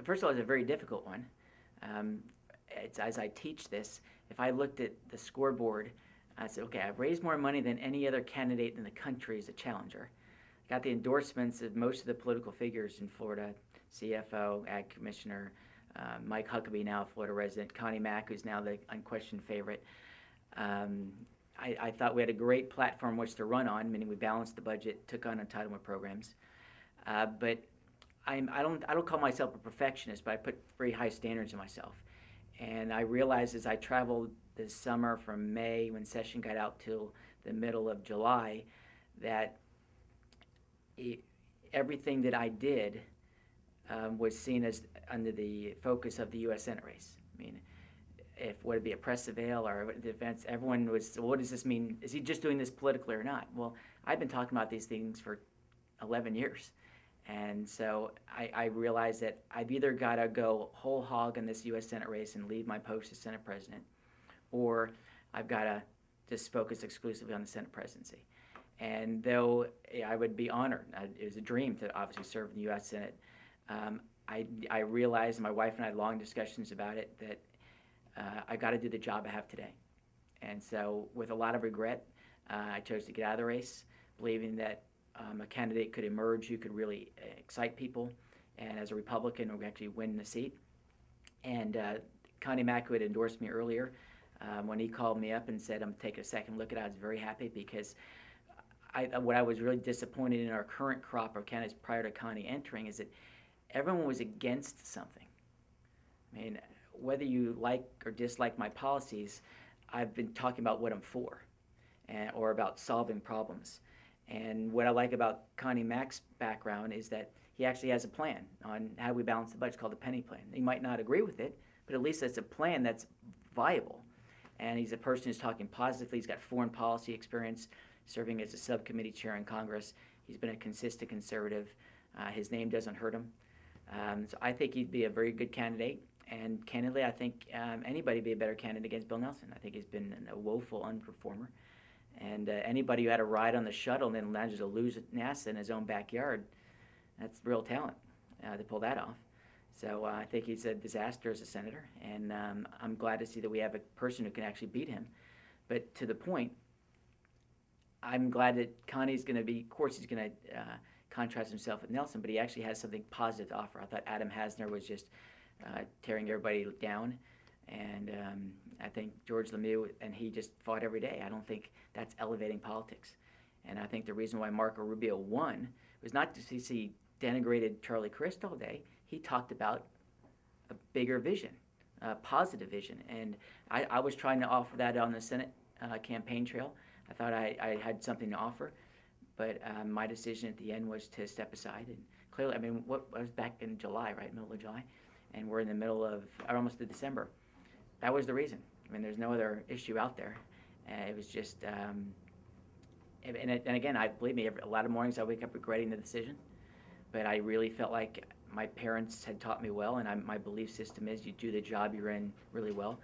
First of all, it's a very difficult one. Um, as I teach this, if I looked at the scoreboard, I said, okay, I've raised more money than any other candidate in the country as a challenger. Got the endorsements of most of the political figures in Florida, CFO, Ag Commissioner, Mike Huckabee, now a Florida resident, Connie Mack, who's now the unquestioned favorite. Um, I thought we had a great platform which to run on, meaning we balanced the budget, took on entitlement programs. But I don't call myself a perfectionist, but I put very high standards in myself. And I realized as I traveled this summer from May, when session got out, till the middle of July, that everything that I did was seen as under the focus of the U.S. Senate race. I mean, if would it be a press avail or defense, everyone was, well, what does this mean? Is he just doing this politically or not? Well, I've been talking about these things for 11 years. And so I realized that I've either got to go whole hog in this U.S. Senate race and leave my post as Senate President, or I've got to just focus exclusively on the Senate presidency. And though I would be honored, it was a dream to obviously serve in the U.S. Senate, I realized, and my wife and I had long discussions about it, that I got to do the job I have today. And so with a lot of regret, I chose to get out of the race, believing that a candidate could emerge who could really excite people, and as a Republican, who would actually win the seat. And Connie Mack, who had endorsed me earlier, when he called me up and said, I'm taking a second look at it, I was very happy because what I was really disappointed in our current crop of candidates prior to Connie entering is that everyone was against something. I mean, whether you like or dislike my policies, I've been talking about what I'm for, or about solving problems. And what I like about Connie Mack's background is that he actually has a plan on how we balance the budget, called the penny plan. He might not agree with it, but at least it's a plan that's viable. And he's a person who's talking positively. He's got foreign policy experience, serving as a subcommittee chair in Congress. He's been a consistent conservative. His name doesn't hurt him. So I think he'd be a very good candidate. And candidly, I think anybody would be a better candidate against Bill Nelson. I think he's been a woeful underperformer. And anybody who had a ride on the shuttle and then manages to lose at NASA in his own backyard, that's real talent to pull that off. So I think he's a disaster as a senator, and I'm glad to see that we have a person who can actually beat him. But to the point, I'm glad that Connie's going to be, of course he's going to contrast himself with Nelson, but he actually has something positive to offer. I thought Adam Hasner was just tearing everybody down. And I think George Lemieux and he just fought every day. I don't think that's elevating politics. And I think the reason why Marco Rubio won was not just because he denigrated Charlie Crist all day. He talked about a bigger vision, a positive vision. And I was trying to offer that on the Senate campaign trail. I thought I had something to offer. But my decision at the end was to step aside. And clearly, I mean, I was back in July, right, middle of July. And we're in the middle of, or almost to December. That was the reason. I mean, there's no other issue out there. It was just, and again, believe me, a lot of mornings I wake up regretting the decision, but I really felt like my parents had taught me well, and my belief system is you do the job you're in really well.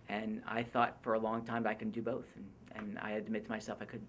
And I thought for a long time I can do both, and I admit to myself I couldn't.